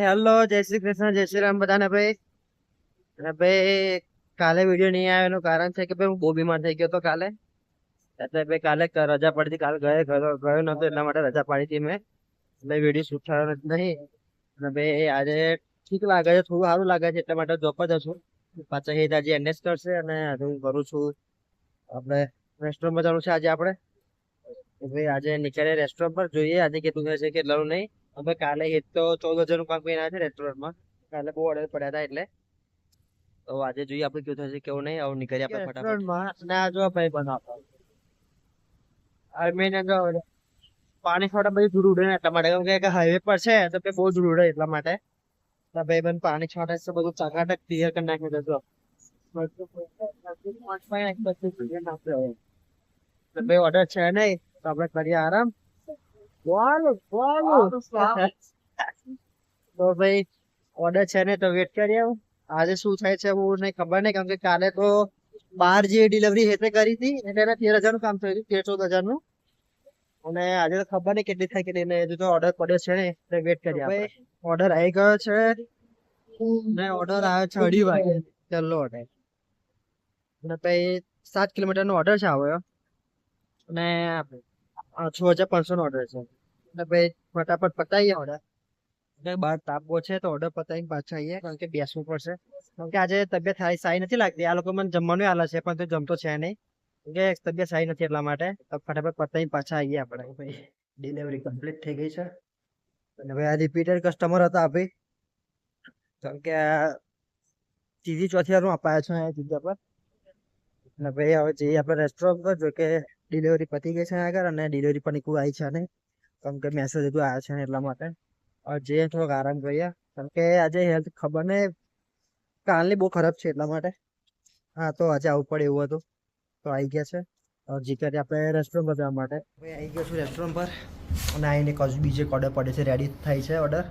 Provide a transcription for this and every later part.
Hello, જય શ્રી કૃષ્ણ, જય શ્રી રામ બધાને ભાઈ. અને ભાઈ કાલે વિડીયો નહીં આવ્યો એનું કારણ છે કે ભાઈ હું બહુ બીમાર થઈ ગયો હતો કાલે. એટલે ભાઈ કાલે રજા પડી હતી, કાલે ગયો નતો એટલા માટે રજા પાડી હતી મેં. એટલે વિડીયો શૂટ થયો નહીં. અને ભાઈ આજે ઠીક લાગે છે, થોડું સારું લાગે છે એટલા માટે જોબ જ છું. પાછા હિત આજે એનએસ કરશે અને આજે હું કરું છું. આપણે રેસ્ટોરન્ટમાં જવાનું છે આજે આપણે. ભાઈ આજે નીકળે રેસ્ટોરન્ટ પર, જોઈએ આજે કેટલું થશે કેટલું નહીં. હવે કાલે હિત તો 14,000 નું કામ કરીને આવ્યા છે રેસ્ટોરન્ટમાં. કાલે બહુ ઓર્ડર પડ્યા હતા એટલે તો આજે જોઈએ આપણે કેવું થશે કેવું નહીં. આવું નીકળીએ આપણે ફટાફટ. ના જો ભાઈ બનાવતો મેં જો પાણી છોડા બધું ધૂળ ઉડે ને એટલા માટે, કેમ કે હાઈવે પર છે તો બહુ ધૂળ ઉડે એટલા માટે ભાઈ બંધ પાણી છોડે છે, બધું ચકાટક ક્લિયર કરી નાખ્યું છે. જો ભાઈ ઓર્ડર છે નહીં તો આપણે કરીએ આરામ. તો ભાઈ ઓર્ડર છે ને તો વેટ કરીએ. આજે શું થાય છે હું નહીં ખબર નહીં, કેમ કે કાલે તો 12 જે ડિલિવરી હેતે કરી હતી એટલે એને 13,000 નું કામ થયું હતું, 13-14,000 નું. અને આજે તો ખબર નહીં કેટલી થાય કેટલી નહીં. હજુ તો ઓર્ડર પડ્યો છે ને એટલે વેટ કરીએ. ભાઈ ઓર્ડર આવી ગયો છે ને ઓર્ડર આવ્યો છે 2:30 વાગે પહેલો ઓર્ડર. અને ભાઈ 7 કિલોમીટર નો ઓર્ડર છે આવ્યો અને 6,500 નો ઓર્ડર છે. એટલે ભાઈ ફટાફટ પતાવીએ ઓર્ડર. બહાર તાપ બહુ છે તો ઓર્ડર પતાવીને પાછા આવીએ, કારણ કે બેસવું પડશે. કેમ કે આજે તબિયત સારી નથી લાગતી. આ લોકો મને જમવાનું આલે છે પણ તો જમતો છે નહીં, કે તબિયત સારી નથી એટલા માટે. ફટાફટ પતાવીને પાછા આવીએ આપણે. ભાઈ ડિલિવરી કમ્પ્લીટ થઈ ગઈ છે અને ભાઈ આ રિપીટેડ કસ્ટમર હતા ભાઈ, કેમ કે ત્રીજી ચોથી વાર હું અપાયો છું આ જગ્યા પર. અને ભાઈ હવે જઈએ આપણે રેસ્ટોરન્ટ પર. જો કે ડિલિવરી પતી ગઈ છે આગળ અને ડિલિવરી પણ કોઈ આવી છે નહીં, કેમ કે મેસેજ હજુ આવ્યો છે ને એટલા માટે. જે થોડોક આરામ કરીએ, કેમ કે આજે હેલ્થ ખબર ને કાલની બહુ ખરાબ છે એટલા માટે. હા તો આજે આવવું પડે એવું હતું તો આવી ગયા છે. જી કરી આપણે રેસ્ટોરન્ટ પર જવા માટે. ભાઈ આવી ગયો છું રેસ્ટોરન્ટ પર અને આવીને બીજે ઓર્ડર પડે છે, રેડી થાય છે ઓર્ડર.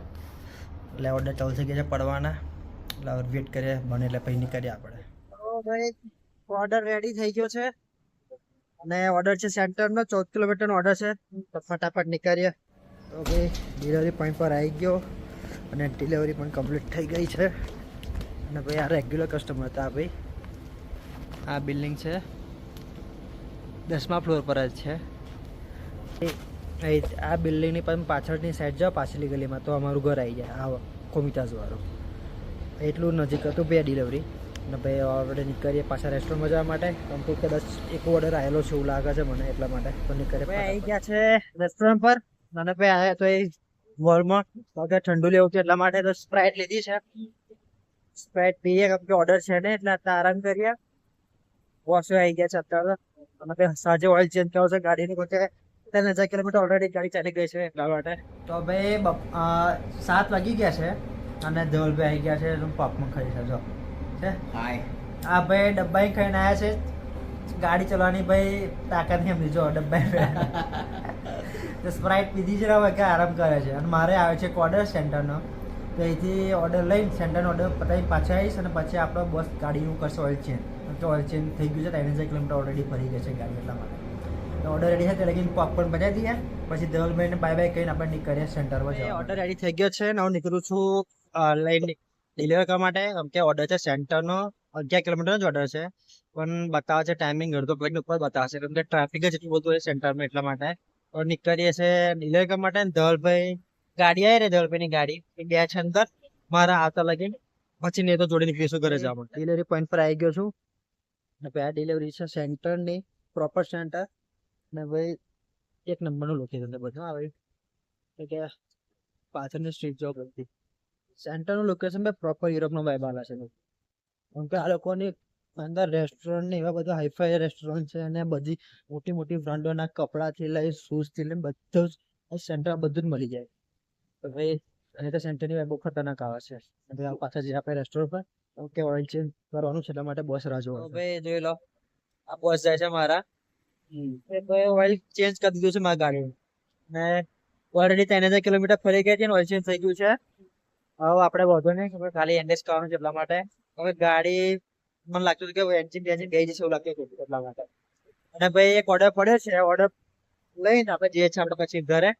એટલે ઓર્ડર ચાલુ થઈ ગયા છે પડવાના. એટલે વેટ કરીએ બને એટલે પછી નીકળીએ આપણે. તો ભાઈ ઓર્ડર રેડી થઈ ગયો છે અને ઓર્ડર છે સેન્ટરનો 14 કિલોમીટરનો ઓર્ડર છે. તો ફટાફટ નીકળીએ. તો ભાઈ ડિલિવરી પોઈન્ટ પર આવી ગયો અને ડિલિવરી પણ કમ્પ્લીટ થઈ ગઈ છે. અને ભાઈ આ રેગ્યુલર કસ્ટમર હતા ભાઈ. આ બિલ્ડિંગ છે 10મા ફ્લોર પર જ છે. આ બિલ્ડિંગની પણ પાછળની સાઈડ જાઓ પાછળની ગલીમાં તો અમારું ઘર આવી જાય, આ કોમિતાસ વાળું. એટલું નજીક હતું ભાઈ ડિલિવરી. અને ભાઈ ઓર્ડર નીકળીએ પાછા રેસ્ટોરન્ટમાં જવા માટે. કેમ કે કદાચ એક ઓર્ડર આવેલો છે એવું લાગે છે મને એટલા માટે. તો નીકળીએ. ભાઈ આવી ગયા છે રેસ્ટોરન્ટ પર. અને ભાઈ આવ્યા તો એ વોલમાં ઠંડુ લેવું હતું એટલા માટે તો સ્પ્રાઇટ લીધી છે. સ્પ્રાઇટ પીએ કેમ કે ઓર્ડર છે ને એટલે અત્યારે આરામ કરીએ. વોશો આવી ગયા છે અત્યારે. અને ભાઈ સાંજે ઓઇલ ચેન્જ કરવો છે ગાડીની, પોતે 3,000 કિલોમીટર ઓલરેડી ગાડી ચાલી ગઈ છે એટલા માટે. તો ભાઈ 7 વાગી ગયા છે અને ધવલભાઈ આવી ગયા છે. પપમાં ખાઈ છે જો છે. હા ભાઈ ડબ્બાઈ ખાઈને આવ્યા છે. ગાડી ચલાવવાની ભાઈ તાકાત નહીં એમની. જો ડબ્બાઈ તો સ્પ્રાઇટ પીધી છે હવે કે આરામ કરે છે. અને મારે આવે છે એક ઓર્ડર સેન્ટરનો, તો અહીંથી ઓર્ડર લઈને સેન્ટરનો ઓર્ડર પતાવીને પાછા આવીશ અને પછી આપણો બસ ગાડીનું કરશે ઓઇલ ચેન્જ. તો ઓઇલ ચેન્જ થઈ ગયું છે, 3,000 કિલોમીટર ઓલરેડી ફરી ગઈ છે ગાડી એટલા માટે. તો ઓર્ડર રેડી છે એટલે પોપકોર્ન બજાવી દઈએ, પછી ધવલભાઈને બાય બાય કહીને આપણે નીકળીએ સેન્ટરમાં. ઓર્ડર રેડી થઈ ગયો છે ને હું નીકળું છું લઈને ડિલિવર કરવા માટે. કેમ કે ઓર્ડર છે સેન્ટરનો 11 કિલોમીટરનો જ ઓર્ડર છે, પણ બતાવે છે ટાઈમિંગ અડધો કલાકની ઉપર બતાવશે, કેમ કે ટ્રાફિક જ એટલું બધું હોય સેન્ટરમાં એટલા માટે. નીકળીએ છે ડિલિવર કરવા માટે. ધવલભાઈ ગાડી આવી રહી, ધવલભાઈની ગાડી ગયા છે અંદર મારા આવતા લગી, પછી નહીં તો જોડે નીકળીશું ઘરે જવા માટે. ડિલિવરી પોઈન્ટ પર આવી ગયો છું. આ ડિલિવરી છે સેન્ટરની, પ્રોપર સેન્ટર. ને ભાઈ 1 નંબરનું લોકેશન છે બધું આવે કે પાછળની સ્ટ્રીટ જોબ હતી. સેન્ટરનું લોકેશન ભાઈ પ્રોપર યુરોપનો વાઇબ આલે છે. કેમ કે આ લોકોની અંદર રેસ્ટોરન્ટ ને એવા બધા હાઈફાઈ રેસ્ટોરન્ટ છે અને બધી મોટી મોટી બ્રાન્ડોના કપડાથી લઈ શૂઝથી લઈને બધું જ સેન્ટર બધું જ મળી જાય. તો ભાઈ અહીં તો સેન્ટરની વાઇબ બહુ ખતરનાક આવે છે. ભાઈ પાછા જઈએ આપણે રેસ્ટોરન્ટ પર. ઓકે ઓઇલ ચેન્જ કરવાનું છે એટલા માટે બોસ રાહ જોવો. ભાઈ જોઈ લો આ બોસ જાય છે મારા. ઓઇલ ચેન્જ કરી દીધું છે મારી ગાડી ને ઓલરેડી 3,000 કિલોમીટર ફરી ગયા છે ને ઓઇલ ચેન્જ થઈ ગયું છે. હવે આપણે વધુ નહીં, ખાલી એનએસ કરવાનું છે એટલા માટે. હવે ગાડી મને લાગતું હતું કે એન્જિન બેન્જિન ગઈ જશે એવું લાગતું હતું એટલા માટે. અને ભાઈ એક ઓર્ડર પડ્યો છે, ઓર્ડર લઈને આપણે જઈએ છીએ આપણે પછી ઘરે.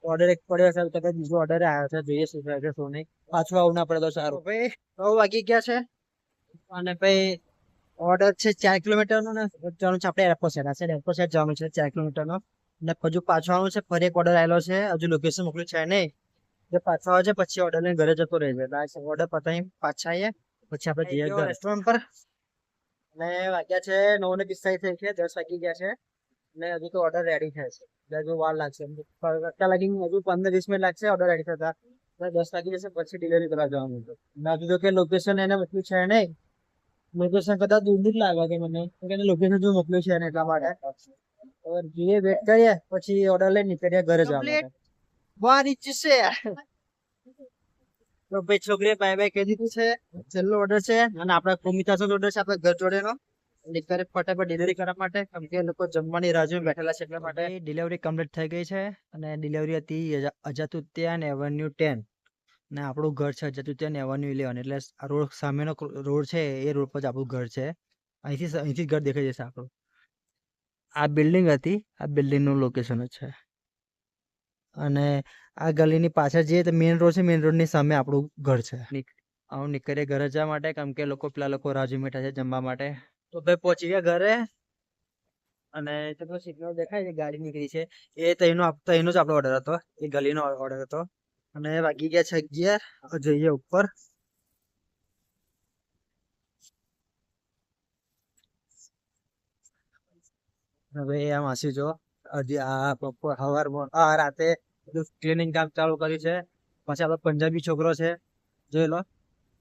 ઓર્ડર એક પડ્યો છે તો બીજો ઓર્ડર આવ્યો છે, જોઈએ શું થાય છે શું નહીં. પાછું આવું ના પડે તો સારું. ભાઈ 9 વાગી ગયા છે અને ભાઈ ઓર્ડર છે 4 કિલોમીટરનો ને જવાનું છે આપણે એરપોર્ટ સાઈડ. એરપોર્ટ સાઈડ જવાનું છે 4 કિલોમીટરનો ને હજુ પાછું આવવાનું છે. ફરી એક ઓર્ડર આવેલો છે, હજુ લોકેશન મોકલ્યું છે નહીં. જે પાછો આવે છે પછી ઓર્ડર લઈને ઘરે જતો રહે છે. ઓર્ડર પતાવી પાછા આવીએ પછી આપણે જઈએ રેસ્ટોરન્ટ પર. અને વાગ્યા છે 9:45 થઈ છે, 10 વાગી ગયા છે ને હજુ તો ઓર્ડર રેડી થાય છે. હજુ વાર લાગશે, અત્યાર લાગી હજુ 15-20 મિનિટ લાગશે ઓર્ડર રેડી થતા. 10 વાગી જશે પછી ડિલિવરી કરવા જવાનું છે. હજુ તો કે લોકેશન એને મોકલ્યું છે નહીં. લોકેશન કદાચ દૂર જ લાગે કે મને, લોકેશન જો મોકલ્યું છે એને એટલા માટે જોઈએ, વેટ કરીએ પછી ઓર્ડર લઈને નીકળીએ ઘરે જવા માટે. બહાર ઈચ્છે તો ભાઈ છોકરીએ બાય બાય કહી દીધું છે. છેલ્લો ઓર્ડર છે અને આપણા કોમિતાનો ઓર્ડર છે આપણે ઘર જોડેનો. ઘરે ફટાફટ ડિલિવરી કરવા માટે, કેમ કે લોકો જમવાની રાહ જોઈને બેઠેલા છે એટલા માટે. ડિલિવરી કમ્પ્લીટ થઈ ગઈ છે અને ડિલિવરી હતી અજાતુત્યાન એવન્યુ 10 ને આપણું ઘર છે અજાતુત્યાન એવન્યુ 11. એટલે આ રોડ સામેનો રોડ છે એ રોડ પર જ આપણું ઘર છે. અહીંથી ઘર દેખાઈ જશે આપણું. આ બિલ્ડિંગ હતી, આ બિલ્ડિંગનું લોકેશન જ છે. અને આ ગલીની પાછળ જઈએ તો મેઇન રોડ છે, મેઇન રોડની સામે આપણું ઘર છે. આવું નીકળીએ ઘરે જવા માટે, કેમ કે પેલા લોકો રાહ જોઈ બેઠા છે જમવા માટે. તો ભાઈ પહોંચી ગયા ઘરે અને તો સિગ્નલ દેખાય છે, ગાડી નીકળી છે. એ તઈનો જ આપણો ઓર્ડર હતો, એ ગલીનો ઓર્ડર હતો. અને વાગી ગયા છે 11. જઈએ ઉપર. હવે આ માસી જો હજી આ સવારમાં રાતે ક્લિનિંગ કામ ચાલુ કર્યું છે. પછી આપણો પંજાબી છોકરો છે, જોઈ લો.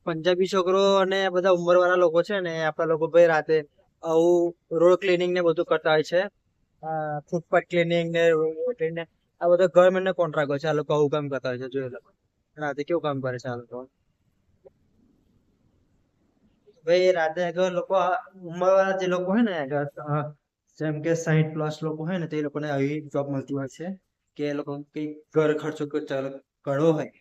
પંજાબી છોકરો અને બધા ઉંમરવાળા લોકો છે ને આપણા લોકો ભાઈ રાતે આવું રોડ ક્લિનિંગ ને બધું કરતા હોય છે. ફૂટપાથ ક્લિનિંગ ને આ બધો ગવર્મેન્ટ કોન્ટ્રાક્ટ હોય છે. આ લોકો આવું કામ કરતા હોય છે, જોઈ લો. રાતે કેવું કામ કરે છે આ લોકો. ભાઈ રાતે અગર લોકો ઉંમરવાળા જે લોકો હોય ને, જેમ કે 60+ લોકો હોય ને, તે લોકોને આવી જોબ મળતી હોય છે કે એ લોકો કઈ ઘર ખર્ચો કરવો હોય,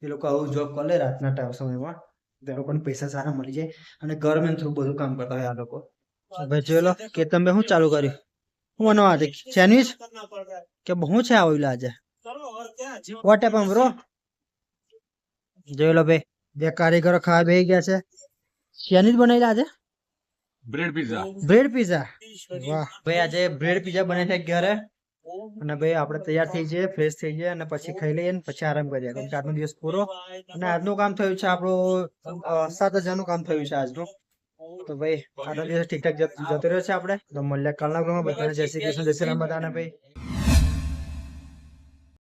એ લોકો આવું જોબ કરે રાતના ટાઈમ સમયમાં. તે લોકોને પૈસા સારા મળી જાય અને ગવર્મેન્ટ થ્રુ બધું કામ કરતા હોય આ લોકો. ભાઈ જોઈ લો કે તમે શું ચાલુ કર્યું, શું બનાવવા આજે સેન્ડવિચ કે શું છે આવેલું આજે? What happen bro. જોઈ લો ભાઈ, બે કારીગરો ખાવા બેસી ગયા છે. સેન્ડવિચ બનાવેલા આજે? Bread pizza. વાહ ભાઈ, આજે બ્રેડ પીઝા બને છે ઘરે. અને ભાઈ આપણે તૈયાર થઈ જઈએ, ફ્રેશ થઈ જઈએ અને પછી ખાઈ લઈએ ને પછી આરામ કરીએ, કેમ કે આજનો દિવસ પૂરો. અને આજનું કામ થયું છે આપણું 7,000 નું કામ થયું છે આજનું. તો ભાઈ આજનો દિવસ ઠીકઠાક જતો રહ્યો છે. આપણે તો મળીએ કાલના બ્લોગમાં. બધાને જય શ્રી કૃષ્ણ, જય શ્રી રામ બધાને ભાઈ.